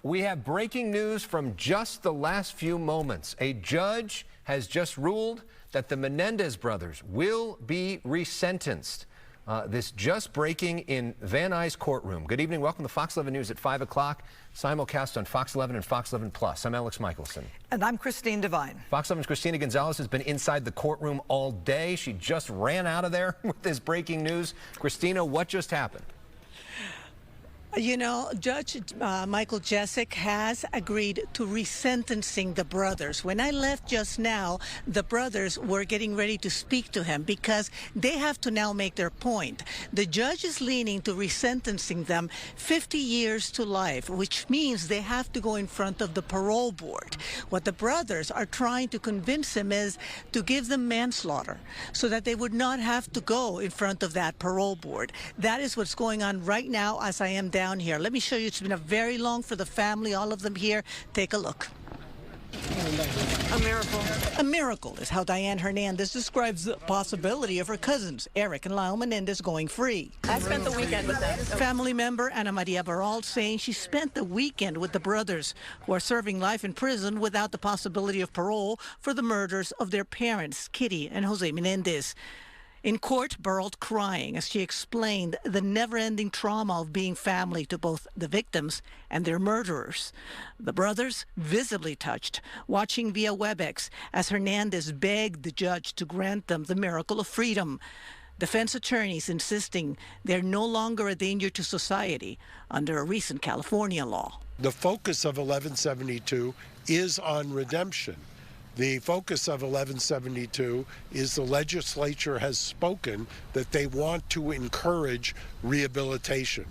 We have breaking news from just the last few moments. A judge has just ruled that the Menendez brothers will be resentenced. This just breaking in Van Nuys courtroom. Good evening. Welcome to Fox 11 News at 5 o'clock. Simulcast on Fox 11 and Fox 11 Plus. I'm Alex Michelson. And I'm Christine Devine. Fox 11's Christina Gonzalez has been inside the courtroom all day. She just ran out of there with this breaking news. Christina, what just happened? You know, Judge Michael Jessic has agreed to resentencing the brothers. When I left just now, the brothers were getting ready to speak to him because they have to now make their point. The judge is leaning to resentencing them 50 years to life, which means they have to go in front of the parole board. What the brothers are trying to convince him is to give them manslaughter so that they would not have to go in front of that parole board. That is what's going on right now as I am down here. Let me show you. It's been a very long for the family, all of them here. Take a look. A miracle. A miracle is how Diane Hernandez describes the possibility of her cousins, Erik and Lyle Menendez, going free. I spent the weekend with them. Family member Ana Maria Baralt saying she spent the weekend with the brothers, who are serving life in prison without the possibility of parole for the murders of their parents, Kitty and Jose Menendez. In court, Baralt crying as she explained the never-ending trauma of being family to both the victims and their murderers. The brothers visibly touched, watching via WebEx as Hernandez begged the judge to grant them the miracle of freedom. Defense attorneys insisting they're no longer a danger to society under a recent California law. The focus of 1172 is on redemption. The focus of 1172 is the legislature has spoken that they want to encourage rehabilitation.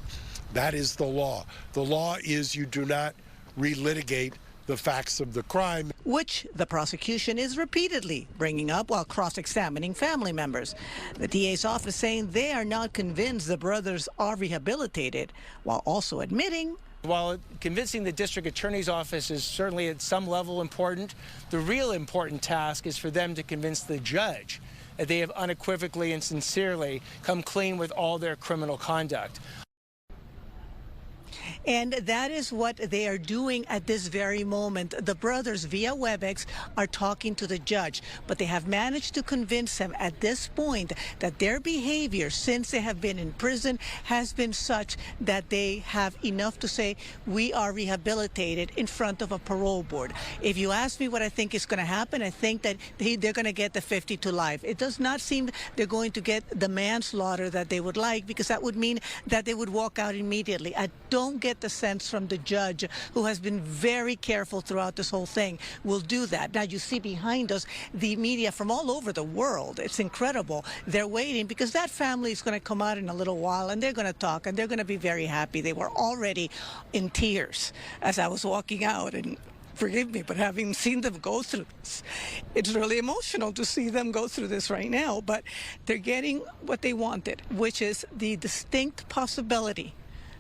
That is the law. The law is you do not relitigate the facts of the crime, which the prosecution is repeatedly bringing up while cross-examining family members. The DA's office saying they are not convinced the brothers are rehabilitated, while also admitting while convincing the district attorney's office is certainly at some level important, the real important task is for them to convince the judge that they have unequivocally and sincerely come clean with all their criminal conduct. And that is what they are doing at this very moment. The brothers, via WebEx, are talking to the judge, but they have managed to convince him at this point that their behavior since they have been in prison has been such that they have enough to say, we are rehabilitated in front of a parole board. If you ask me what I think is going to happen, I think that they're going to get the 50 to life. It does not seem they're going to get the manslaughter that they would like, because that would mean that they would walk out immediately. I don't get the sense from the judge, who has been very careful throughout this whole thing, will do that. Now you see behind us the media from all over the world. It's incredible. They're waiting because that family is going to come out in a little while and they're going to talk and they're going to be very happy. They were already in tears as I was walking out, and forgive me, but having seen them go through this, it's really emotional to see them go through this right now. But they're getting what they wanted, which is the distinct possibility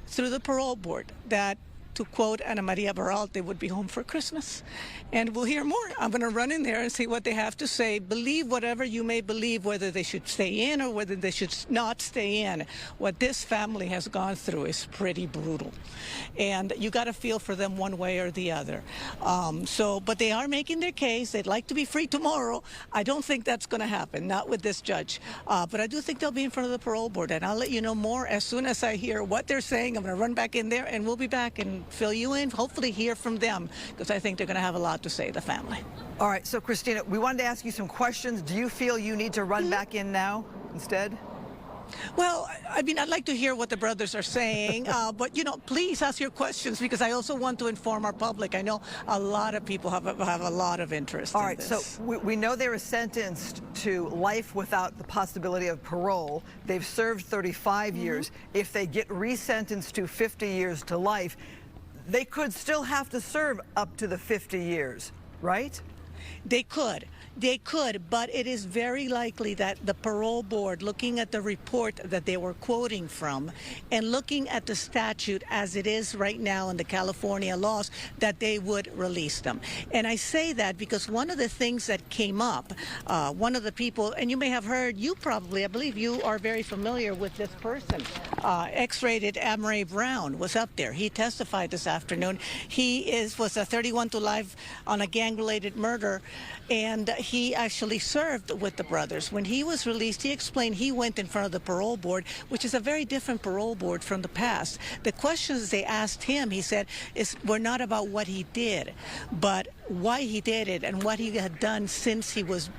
through the parole board that, to quote Ana Maria Baralt, they would be home for Christmas. And we'll hear more. I'm going to run in there and see what they have to say. Believe whatever you may believe, whether they should stay in or whether they should not stay in. What this family has gone through is pretty brutal. And you got to feel for them one way or the other. But they are making their case. They'd like to be free tomorrow. I don't think that's going to happen, not with this judge. But I do think they'll be in front of the parole board. And I'll let you know more as soon as I hear what they're saying. I'm going to run back in there and we'll be back and fill you in, hopefully hear from them, because I think they're going to have a lot to say, the family. All right, so Christina, we wanted to ask you some questions. Do you feel you need to run back in now instead? Well, I mean, I'd like to hear what the brothers are saying, but, you know, please ask your questions, because I also want to inform our public. I know a lot of people have a lot of interest in this. So we know they were sentenced to life without the possibility of parole. They've served 35 years. If they get resentenced to 50 years to life, they could still have to serve up to the 50 years, right? They could. They could, but it is very likely that the parole board, looking at the report that they were quoting from and looking at the statute as it is right now in the California laws, that they would release them. And I say that because one of the things that came up, one of the people, and you may have heard, you probably, I believe you are very familiar with this person, X-rated Amray Brown was up there. He testified this afternoon. He was a 31 to life on a gang-related murder, and he actually served with the brothers. When he was released, he explained he went in front of the parole board, which is a very different parole board from the past. The questions they asked him, he said, were not about what he did, but why he did it and what he had done since he was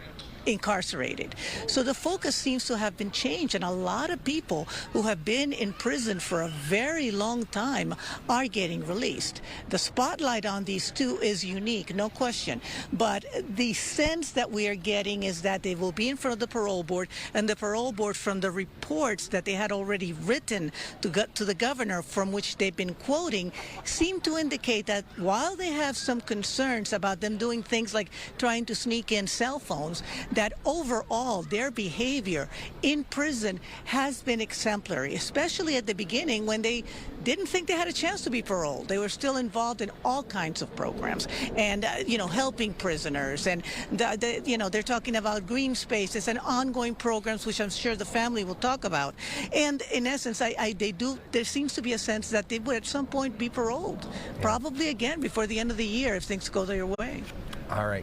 incarcerated. So the focus seems to have been changed, and a lot of people who have been in prison for a very long time are getting released. The spotlight on these two is unique, no question, but the sense that we are getting is that they will be in front of the parole board, and the parole board, from the reports that they had already written to the governor, from which they've been quoting, seem to indicate that while they have some concerns about them doing things like trying to sneak in cell phones, that overall their behavior in prison has been exemplary, especially at the beginning when they didn't think they had a chance to be paroled. They were still involved in all kinds of programs and, helping prisoners. And, they're talking about green spaces and ongoing programs, which I'm sure the family will talk about. And in essence, there seems to be a sense that they would at some point be paroled, probably again before the end of the year if things go their way. All right.